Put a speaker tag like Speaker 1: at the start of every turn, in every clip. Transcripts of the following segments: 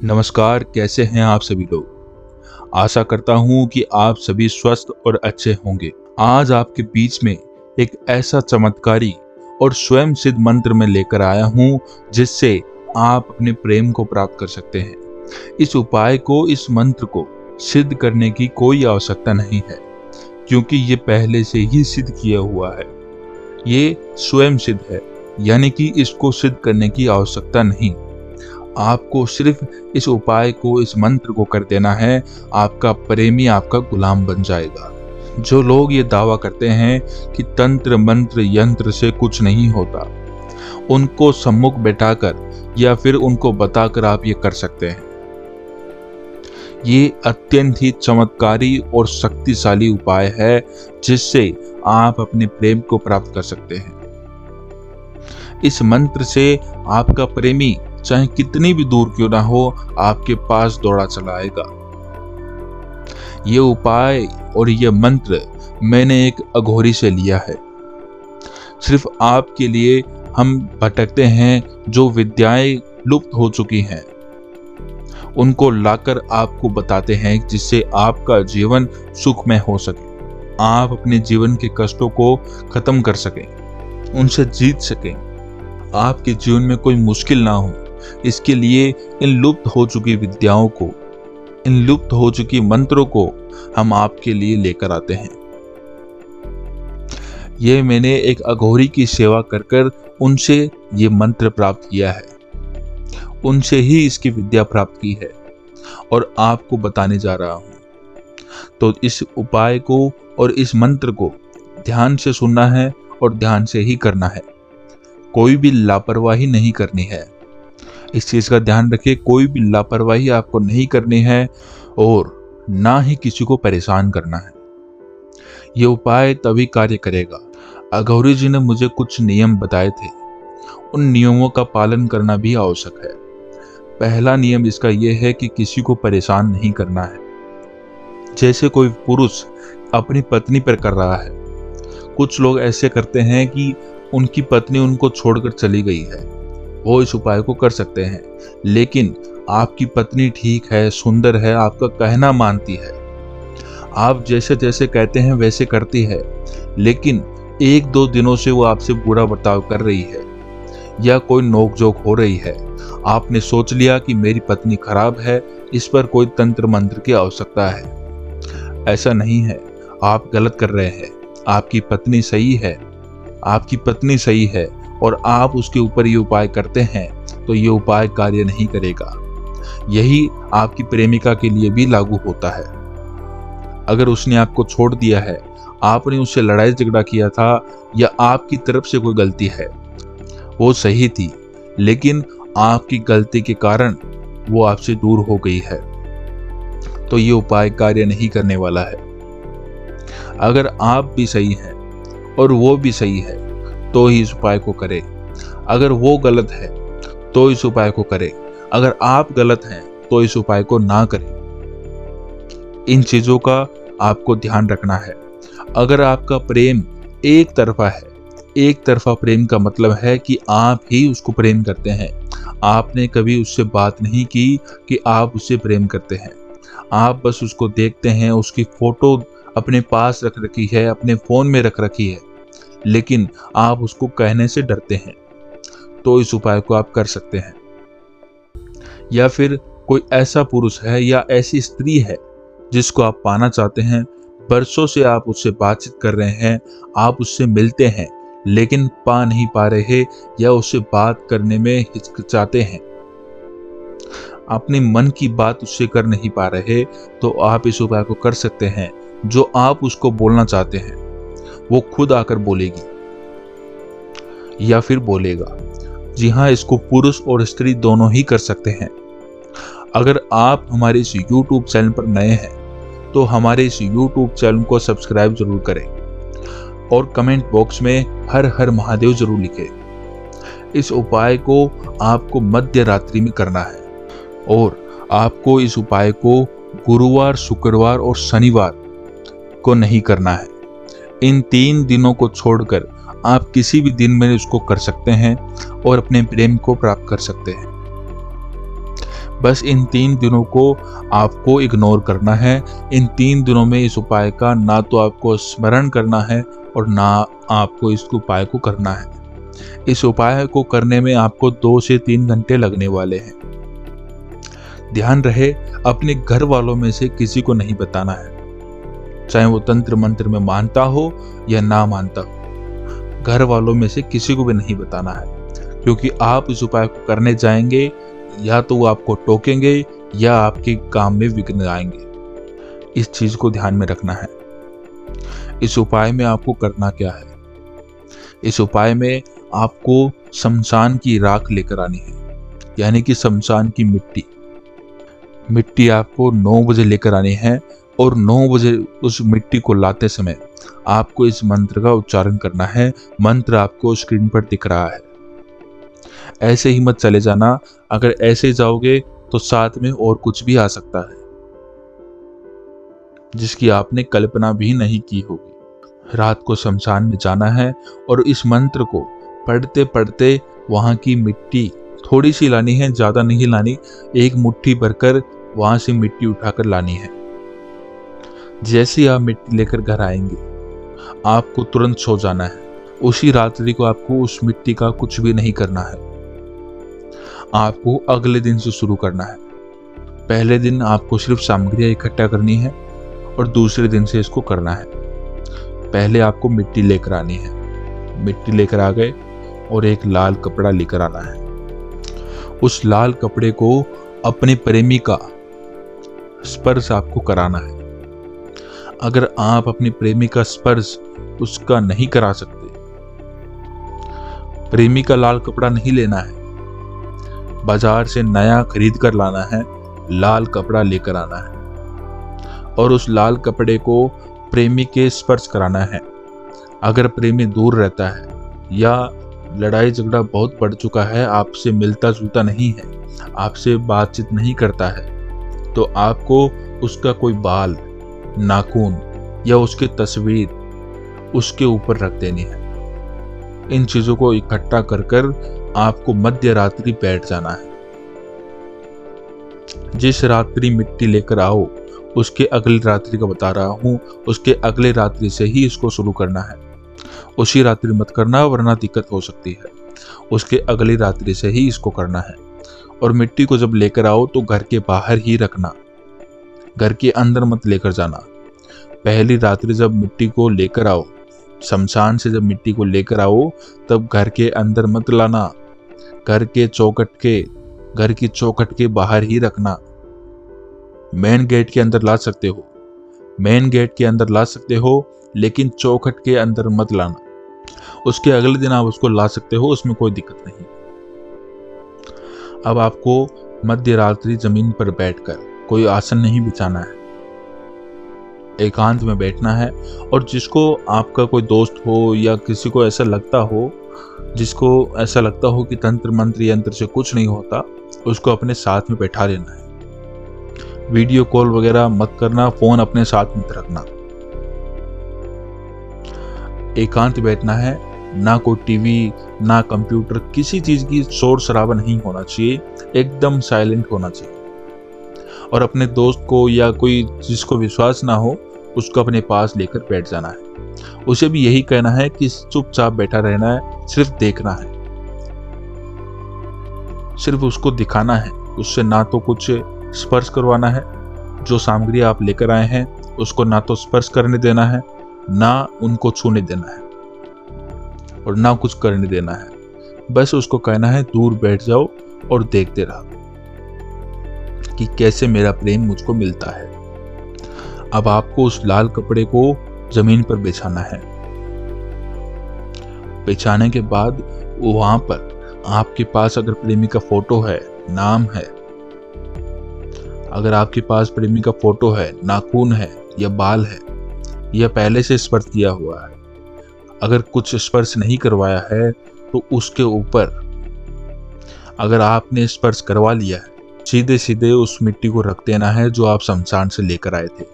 Speaker 1: नमस्कार, कैसे हैं आप सभी लोग। आशा करता हूं कि आप सभी स्वस्थ और अच्छे होंगे। आज आपके बीच में एक ऐसा चमत्कारी और स्वयं सिद्ध मंत्र में लेकर आया हूं जिससे आप अपने प्रेम को प्राप्त कर सकते हैं। इस उपाय को, इस मंत्र को सिद्ध करने की कोई आवश्यकता नहीं है, क्योंकि ये पहले से ही सिद्ध किया हुआ है। ये स्वयं सिद्ध है, यानी कि इसको सिद्ध करने की आवश्यकता नहीं। आपको सिर्फ इस उपाय को, इस मंत्र को कर देना है, आपका प्रेमी आपका गुलाम बन जाएगा। जो लोग ये दावा करते हैं कि तंत्र मंत्र यंत्र से कुछ नहीं होता, उनको सम्मुख बैठाकर या फिर उनको बताकर आप ये कर सकते हैं। ये अत्यंत ही चमत्कारी और शक्तिशाली उपाय है जिससे आप अपने प्रेम को प्राप्त कर सकते हैं। इस मंत्र से आपका प्रेमी चाहे कितनी भी दूर क्यों ना हो, आपके पास दौड़ा चला आएगा। ये उपाय और ये मंत्र मैंने एक अघोरी से लिया है। सिर्फ आपके लिए हम भटकते हैं, जो विद्याएं लुप्त हो चुकी हैं उनको लाकर आपको बताते हैं, जिससे आपका जीवन सुखमय हो सके, आप अपने जीवन के कष्टों को खत्म कर सकें, उनसे जीत सकें, आपके जीवन में कोई मुश्किल ना हो। इसके लिए इन लुप्त हो चुकी विद्याओं को, इन लुप्त हो चुकी मंत्रों को हम आपके लिए लेकर आते हैं। ये मैंने एक अघोरी की सेवा कर कर उनसे ये मंत्र प्राप्त किया है, उनसे ही इसकी विद्या प्राप्त की है और आपको बताने जा रहा हूं। तो इस उपाय को और इस मंत्र को ध्यान से सुनना है और ध्यान से ही करना है। कोई भी लापरवाही नहीं करनी है, इस चीज का ध्यान रखिए। कोई भी लापरवाही आपको नहीं करनी है और ना ही किसी को परेशान करना है। यह उपाय तभी कार्य करेगा। अघोरी जी ने मुझे कुछ नियम बताए थे, उन नियमों का पालन करना भी आवश्यक है। पहला नियम इसका यह है कि किसी को परेशान नहीं करना है। जैसे कोई पुरुष अपनी पत्नी पर कर रहा है, कुछ लोग ऐसे करते हैं कि उनकी पत्नी उनको छोड़कर चली गई है, वो इस उपाय को कर सकते हैं। लेकिन आपकी पत्नी ठीक है, सुंदर है, आपका कहना मानती है, आप जैसे जैसे कहते हैं वैसे करती है, लेकिन एक दो दिनों से वो आपसे बुरा बर्ताव कर रही है या कोई नोकझोंक हो रही है। आपने सोच लिया कि मेरी पत्नी खराब है, इस पर कोई तंत्र मंत्र की आवश्यकता है। ऐसा नहीं है, आप गलत कर रहे हैं। आपकी पत्नी सही है, आपकी पत्नी सही है और आप उसके ऊपर ये उपाय करते हैं तो ये उपाय कार्य नहीं करेगा। यही आपकी प्रेमिका के लिए भी लागू होता है। अगर उसने आपको छोड़ दिया है, आपने उससे लड़ाई झगड़ा किया था या आपकी तरफ से कोई गलती है, वो सही थी लेकिन आपकी गलती के कारण वो आपसे दूर हो गई है, तो ये उपाय कार्य नहीं करने वाला है। अगर आप भी सही हैं और वो भी सही है तो ही इस उपाय को करें। अगर वो गलत है तो इस उपाय को करें, अगर आप गलत हैं तो इस उपाय को ना करें। इन चीजों का आपको ध्यान रखना है। अगर आपका प्रेम एक तरफा है, एक तरफा प्रेम का मतलब है कि आप ही उसको प्रेम करते हैं, आपने कभी उससे बात नहीं की कि आप उससे प्रेम करते हैं, आप बस उसको देखते हैं, उसकी फोटो अपने पास रख रखी है, अपने फोन में रख रखी है, लेकिन आप उसको कहने से डरते हैं, तो इस उपाय को आप कर सकते हैं। या फिर कोई ऐसा पुरुष है या ऐसी स्त्री है जिसको आप पाना चाहते हैं, बरसों से आप उससे बातचीत कर रहे हैं, आप उससे मिलते हैं लेकिन पा नहीं पा रहे या उससे बात करने में हिचकिचाते हैं, अपने मन की बात उससे कर नहीं पा रहे, तो आप इस उपाय को कर सकते हैं। जो आप उसको बोलना चाहते हैं वो खुद आकर बोलेगी या फिर बोलेगा। जी हाँ, इसको पुरुष और स्त्री दोनों ही कर सकते हैं। अगर आप हमारे इस YouTube चैनल पर नए हैं तो हमारे इस YouTube चैनल को सब्सक्राइब जरूर करें और कमेंट बॉक्स में हर हर महादेव जरूर लिखें। इस उपाय को आपको मध्य रात्रि में करना है और आपको इस उपाय को गुरुवार, शुक्रवार और शनिवार को नहीं करना है। इन 3 दिनों को छोड़कर आप किसी भी दिन में इसको कर सकते हैं और अपने प्रेम को प्राप्त कर सकते हैं। बस इन 3 दिनों को आपको इग्नोर करना है। इन 3 दिनों में इस उपाय का ना तो आपको स्मरण करना है और ना आपको इस उपाय को करना है। इस उपाय को करने में आपको 2 से 3 घंटे लगने वाले हैं। ध्यान रहे, अपने घर वालों में से किसी को नहीं बताना है, चाहे वो तंत्र मंत्र में मानता हो या ना मानता हो। घर वालों में से किसी को भी नहीं बताना है, क्योंकि आप इस उपाय को करने जाएंगे या तो वो आपको टोकेंगे या आपके काम में विघ्न आएंगे। इस चीज को ध्यान में रखना है। इस उपाय में आपको करना क्या है? इस उपाय में आपको शमशान की राख लेकर आनी है, यानी कि शमशान की मिट्टी आपको 9 बजे लेकर आनी है और 9 बजे उस मिट्टी को लाते समय आपको इस मंत्र का उच्चारण करना है। मंत्र आपको स्क्रीन पर दिख रहा है। ऐसे ही मत चले जाना। अगर ऐसे जाओगे तो साथ में और कुछ भी आ सकता है जिसकी आपने कल्पना भी नहीं की होगी। रात को शमशान में जाना है और इस मंत्र को पढ़ते पढ़ते वहां की मिट्टी थोड़ी सी लानी है, ज्यादा नहीं लानी। 1 मुट्ठी भरकर वहां से मिट्टी उठाकर लानी है। जैसे आप मिट्टी लेकर घर आएंगे, आपको तुरंत सो जाना है। उसी रात्रि को आपको उस मिट्टी का कुछ भी नहीं करना है। आपको अगले दिन से शुरू करना है। पहले दिन आपको सिर्फ सामग्री इकट्ठा करनी है और दूसरे दिन से इसको करना है। पहले आपको मिट्टी लेकर आनी है। मिट्टी लेकर आ गए और एक लाल कपड़ा लेकर आना है। उस लाल कपड़े को अपने प्रेमी का स्पर्श आपको कराना है। अगर आप अपने प्रेमी का स्पर्श उसका नहीं करा सकते, प्रेमी का लाल कपड़ा नहीं लेना है, बाजार से नया खरीद कर लाना है, लाल कपड़ा लेकर आना है और उस लाल कपड़े को प्रेमी के स्पर्श कराना है। अगर प्रेमी दूर रहता है या लड़ाई झगड़ा बहुत बढ़ चुका है, आपसे मिलता जुलता नहीं है, आपसे बातचीत नहीं करता है, तो आपको उसका कोई बाल, नाखून या उसकी तस्वीर उसके ऊपर रख देनी है। इन चीजों को इकट्ठा कर आपको मध्य रात्रि बैठ जाना है। जिस रात्रि मिट्टी लेकर आओ उसके अगली रात्रि का बता रहा हूं, उसके अगले रात्रि से ही इसको शुरू करना है। उसी रात्रि मत करना वरना दिक्कत हो सकती है। उसके अगली रात्रि से ही इसको करना है। और मिट्टी को जब लेकर आओ तो घर के बाहर ही रखना, घर के अंदर मत लेकर जाना। पहली रात्रि जब मिट्टी को लेकर आओ, शमशान से जब मिट्टी को लेकर आओ, तब घर के अंदर मत लाना। घर की चौखट के बाहर ही रखना। मेन गेट के अंदर ला सकते हो, लेकिन चौखट के अंदर मत लाना। उसके अगले दिन आप उसको ला सकते हो, उसमें कोई दिक्कत नहीं। अब आपको मध्य रात्रि जमीन पर बैठकर, कोई आसन नहीं बिछाना है, एकांत में बैठना है। और जिसको आपका कोई दोस्त हो या किसी को ऐसा लगता हो, जिसको ऐसा लगता हो कि तंत्र मंत्र यंत्र से कुछ नहीं होता, उसको अपने साथ में बैठा लेना है। वीडियो कॉल वगैरह मत करना, फोन अपने साथ मत रखना। एकांत बैठना है, ना कोई टीवी ना कंप्यूटर, किसी चीज की शोर शराबा नहीं होना चाहिए, एकदम साइलेंट होना चाहिए। और अपने दोस्त को या कोई जिसको विश्वास ना हो उसको अपने पास लेकर बैठ जाना है। उसे भी यही कहना है कि चुपचाप बैठा रहना है, सिर्फ देखना है, सिर्फ उसको दिखाना है। उससे ना तो कुछ स्पर्श करवाना है, जो सामग्री आप लेकर आए हैं उसको ना तो स्पर्श करने देना है, ना उनको छूने देना है और ना कुछ करने देना है। बस उसको कहना है दूर बैठ जाओ और देखते रहो कि कैसे मेरा प्रेम मुझको मिलता है। अब आपको उस लाल कपड़े को जमीन पर बिछाना है। बिछाने के बाद वहां पर आपके पास अगर प्रेमी का फोटो है, नाम है, अगर आपके पास प्रेमी का फोटो है, नाखून है या बाल है या पहले से स्पर्श किया हुआ है, अगर कुछ स्पर्श नहीं करवाया है तो उसके ऊपर अगर आपने स्पर्श करवा लिया है, सीधे सीधे उस मिट्टी को रख देना है जो आप शमशान से लेकर आए थे।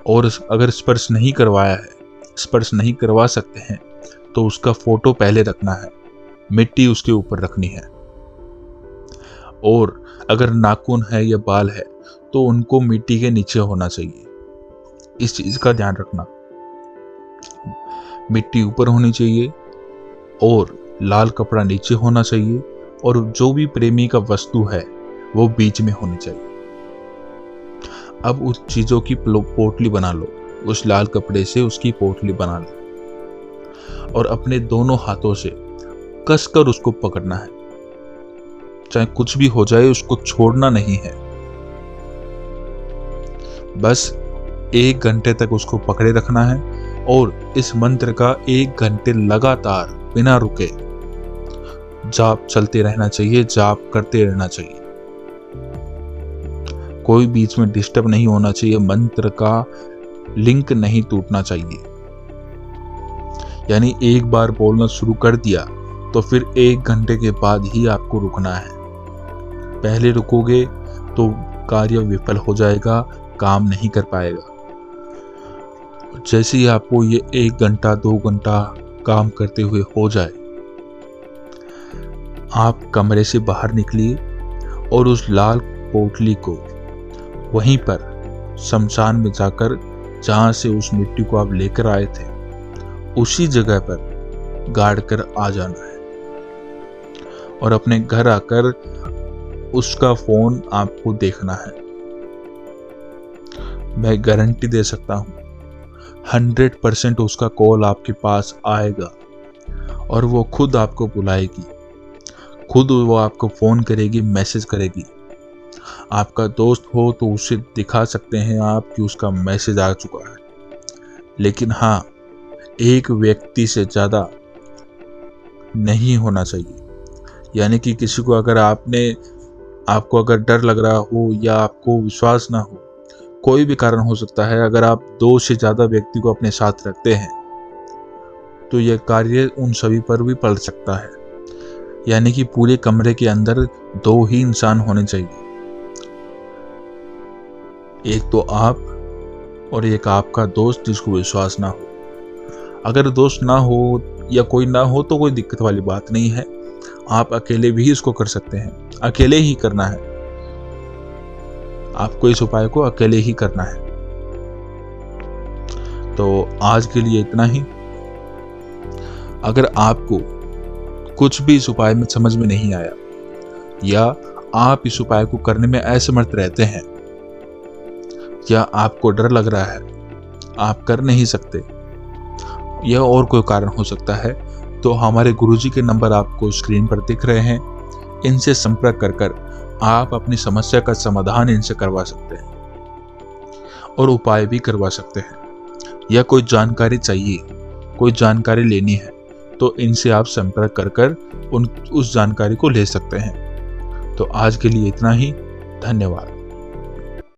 Speaker 1: और अगर स्पर्श नहीं करवाया है, स्पर्श नहीं करवा सकते हैं, तो उसका फोटो पहले रखना है, मिट्टी उसके ऊपर रखनी है और अगर नाखून है या बाल है तो उनको मिट्टी के नीचे होना चाहिए। इस चीज का ध्यान रखना। मिट्टी ऊपर होनी चाहिए और लाल कपड़ा नीचे होना चाहिए, और जो भी प्रेमी का वस्तु है वो बीच में होनी चाहिए। अब उस चीजों की पोटली बना लो, उस लाल कपड़े से उसकी पोटली बना लो और अपने दोनों हाथों से कसकर उसको पकड़ना है। चाहे कुछ भी हो जाए उसको छोड़ना नहीं है। बस 1 घंटे तक उसको पकड़े रखना है और इस मंत्र का 1 घंटे लगातार बिना रुके जाप चलते रहना चाहिए, जाप करते रहना चाहिए। कोई बीच में डिस्टर्ब नहीं होना चाहिए, मंत्र का लिंक नहीं टूटना चाहिए। यानी एक बार बोलना शुरू कर दिया तो फिर 1 घंटे के बाद ही आपको रुकना है। पहले रुकोगे तो कार्य विफल हो जाएगा, काम नहीं कर पाएगा। जैसे ही आपको ये 1 घंटा 2 घंटा काम करते हुए हो जाए, आप कमरे से बाहर निकलिए और उस लाल पोटली को वहीं पर शमशान में जाकर, जहां से उस मिट्टी को आप लेकर आए थे, उसी जगह पर गाड़ कर आ जाना है। और अपने घर आकर उसका फोन आपको देखना है। मैं गारंटी दे सकता हूं 100% उसका कॉल आपके पास आएगा और वो खुद आपको बुलाएगी, खुद वो आपको फोन करेगी, मैसेज करेगी। आपका दोस्त हो तो उसे दिखा सकते हैं आप कि उसका मैसेज आ चुका है। लेकिन हाँ, एक व्यक्ति से ज़्यादा नहीं होना चाहिए। यानी कि किसी को अगर आपको अगर डर लग रहा हो या आपको विश्वास ना हो, कोई भी कारण हो सकता है, अगर आप 2 से ज़्यादा व्यक्ति को अपने साथ रखते हैं तो यह कार्य उन सभी पर भी पड़ सकता है। यानी कि पूरे कमरे के अंदर 2 ही इंसान होने चाहिए, एक तो आप और एक आपका दोस्त जिसको विश्वास ना हो। अगर दोस्त ना हो या कोई ना हो तो कोई दिक्कत वाली बात नहीं है, आप अकेले भी इसको कर सकते हैं। अकेले ही करना है आपको, इस उपाय को अकेले ही करना है। तो आज के लिए इतना ही। अगर आपको कुछ भी इस उपाय में समझ में नहीं आया या आप इस उपाय को करने में असमर्थ रहते हैं या आपको डर लग रहा है, आप कर नहीं सकते या और कोई कारण हो सकता है, तो हमारे गुरुजी के नंबर आपको स्क्रीन पर दिख रहे हैं। इनसे संपर्क कर आप अपनी समस्या का समाधान इनसे करवा सकते हैं और उपाय भी करवा सकते हैं। या कोई जानकारी चाहिए, कोई जानकारी लेनी है, तो इनसे आप संपर्क कर उस जानकारी को ले सकते हैं। तो आज के लिए इतना ही। धन्यवाद।